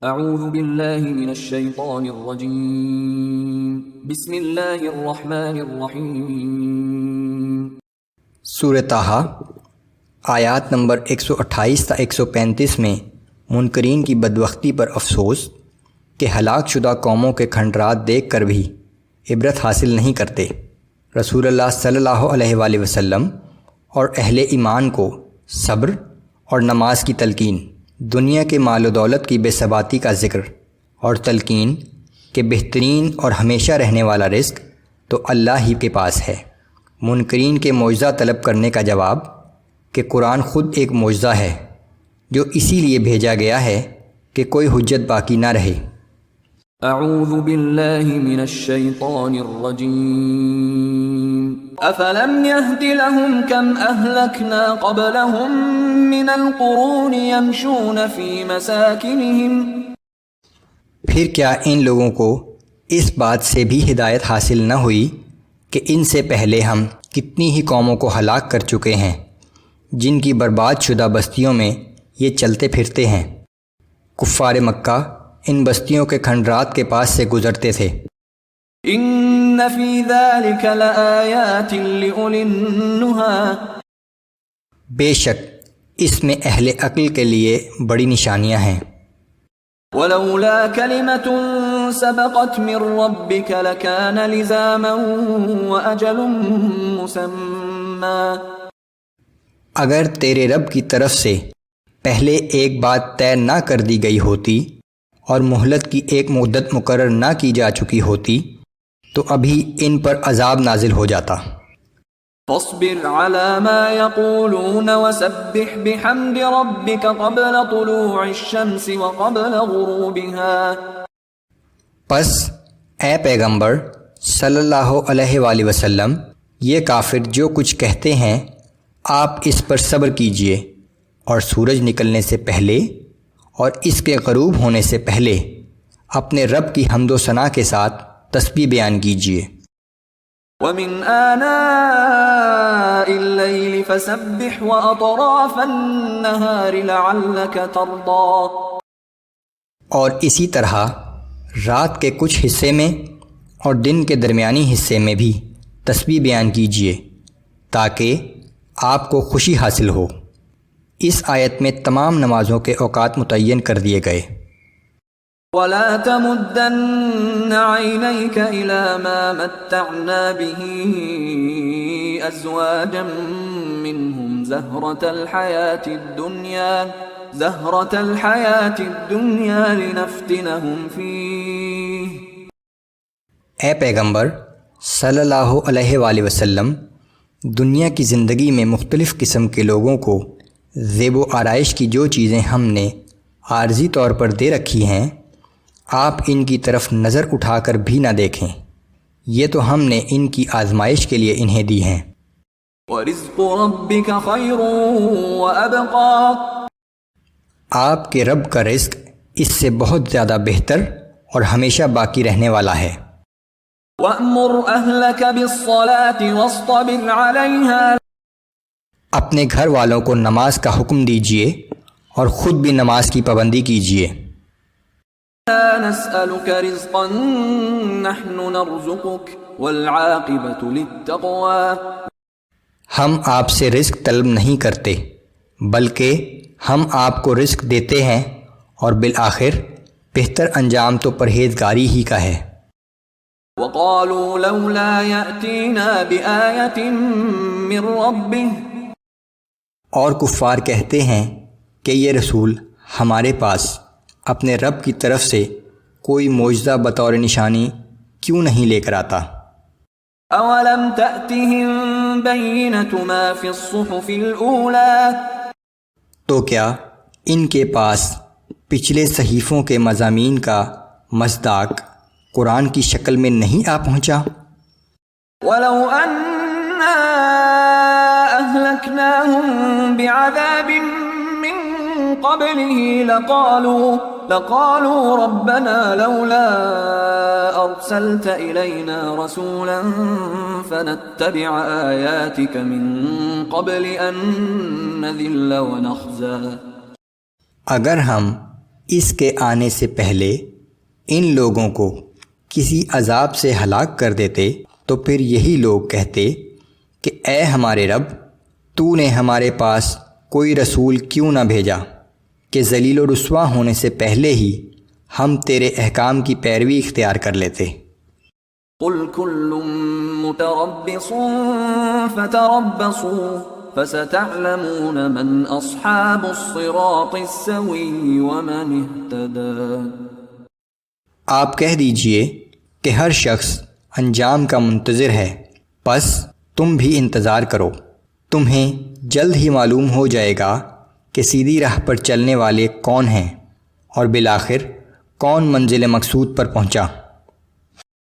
اعوذ باللہ من الشیطان الرجیم بسم اللہ الرحمن الرحیم۔ سورہ طٰہٰ آیات نمبر 128 تا 135 میں منکرین کی بدبختی پر افسوس کہ ہلاک شدہ قوموں کے کھنڈرات دیکھ کر بھی عبرت حاصل نہیں کرتے۔ رسول اللہ صلی اللہ علیہ وآلہ وسلم اور اہل ایمان کو صبر اور نماز کی تلقین، دنیا کے مال و دولت کی بے ثباتی کا ذکر اور تلقین کہ بہترین اور ہمیشہ رہنے والا رزق تو اللہ ہی کے پاس ہے۔ منکرین کے معجزہ طلب کرنے کا جواب کہ قرآن خود ایک معجزہ ہے جو اسی لیے بھیجا گیا ہے کہ کوئی حجت باقی نہ رہے۔ اعوذ باللہ من الشیطان الرجیم۔ افلم يهد لهم كم اهلكنا قبلهم من القرون يمشون في مساكنهم۔ پھر کیا ان لوگوں کو اس بات سے بھی ہدایت حاصل نہ ہوئی کہ ان سے پہلے ہم کتنی ہی قوموں کو ہلاک کر چکے ہیں جن کی برباد شدہ بستیوں میں یہ چلتے پھرتے ہیں۔ کفار مکہ ان بستیوں کے کھنڈرات کے پاس سے گزرتے تھے۔ ان فی ذلک لآیات لأولی النہی۔ بے شک اس میں اہل عقل کے لیے بڑی نشانیاں ہیں۔ ولولا کلمۃ سبقت من ربک لکان لزاما واجل مسمی۔ اگر تیرے رب کی طرف سے پہلے ایک بات طے نہ کر دی گئی ہوتی اور مہلت کی ایک مدت مقرر نہ کی جا چکی ہوتی تو ابھی ان پر عذاب نازل ہو جاتا۔ فاصبر على ما يقولون وسبح بحمد ربك قبل طلوع الشمس وقبل غروبها۔ پس اے پیغمبر صلی اللہ علیہ وآلہ وسلم، یہ کافر جو کچھ کہتے ہیں آپ اس پر صبر کیجئے اور سورج نکلنے سے پہلے اور اس کے غروب ہونے سے پہلے اپنے رب کی حمد و ثنا کے ساتھ تسبیح بیان کیجئے۔ وَمِنْ آنَاءِ اللَّيْلِ فَسَبِّحْ وَأَطْرَافَ النَّهَارِ لَعَلَّكَ تَرْضَىٰ۔ اور اسی طرح رات کے کچھ حصے میں اور دن کے درمیانی حصے میں بھی تسبیح بیان کیجئے تاکہ آپ کو خوشی حاصل ہو۔ اس آیت میں تمام نمازوں کے اوقات متعین کر دیے گئے۔ وَلَا تَمُدَّنَّ عَيْنَيْكَ إِلَىٰ مَا مَتَّعْنَا بِهِ أَزْوَاجًا مِّنْهُمْ زَهْرَةَ الْحَيَاةِ الدُّنْيَا لِنَفْتِنَهُمْ فِيهِ۔ اے پیغمبر صلی اللہ علیہ وآلہ وسلم، دنیا کی زندگی میں مختلف قسم کے لوگوں کو زیب و آرائش کی جو چیزیں ہم نے عارضی طور پر دے رکھی ہیں، آپ ان کی طرف نظر اٹھا کر بھی نہ دیکھیں، یہ تو ہم نے ان کی آزمائش کے لیے انہیں دی ہیں۔ وَرِزْقُ رَبِّكَ خَيْرٌ وَأَبْقَىٰ۔ آپ کے رب کا رزق اس سے بہت زیادہ بہتر اور ہمیشہ باقی رہنے والا ہے۔ وَأْمُرْ أَهْلَكَ بِالصَّلَاةِ وَاصْطَبِرْ عَلَيْهَا۔ اپنے گھر والوں کو نماز کا حکم دیجئے اور خود بھی نماز کی پابندی کیجئے۔ لَا نَسْأَلُكَ رِزْقًا نَحْنُ نَرْزُقُكَ وَالْعَاقِبَةُ لِلتَّقْوَىٰ۔ ہم آپ سے رزق طلب نہیں کرتے بلکہ ہم آپ کو رزق دیتے ہیں اور بالآخر بہتر انجام تو پرہیزگاری ہی کا ہے۔ وَقَالُوا لَوْلَا يَأْتِينَا بِآيَةٍ مِّن رَّبِّهِ۔ اور کفار کہتے ہیں کہ یہ رسول ہمارے پاس اپنے رب کی طرف سے کوئی معجزہ بطور نشانی کیوں نہیں لے کر آتا۔ أَوَلَمْ تَأْتِهِم بَيِّنَةُ مَا فِي الصُّحُفِ الْأُولَىٰ۔ تو کیا ان کے پاس پچھلے صحیفوں کے مضامین کا مصداق قرآن کی شکل میں نہیں آ پہنچا؟ وَلَوْ أَنَّا أَهْلَكْنَاهُم بِعَذَابٍ مِّن قَبْلِهِ لَقَالُوا رَبَّنَا لَوْلَا أَرْسَلْتَ إِلَيْنَا رَسُولًا فَنَتَّبِعَ آيَاتِكَ مِن قَبْلِ أَن نَّذِلَّ وَنَخْزَىٰ۔ اگر ہم اس کے آنے سے پہلے ان لوگوں کو کسی عذاب سے ہلاک کر دیتے تو پھر یہی لوگ کہتے کہ اے ہمارے رب، تو نے ہمارے پاس کوئی رسول کیوں نہ بھیجا کہ ذلیل و رسوا ہونے سے پہلے ہی ہم تیرے احکام کی پیروی اختیار کر لیتے۔ قل كل متربص فتربصوا فستعلمون من اصحاب الصراط السوي ومن اهتدى۔ آپ کہہ دیجئے کہ ہر شخص انجام کا منتظر ہے، پس تم بھی انتظار کرو، تمہیں جلد ہی معلوم ہو جائے گا کہ سیدھی راہ پر چلنے والے کون ہیں اور بالآخر کون منزل مقصود پر پہنچا۔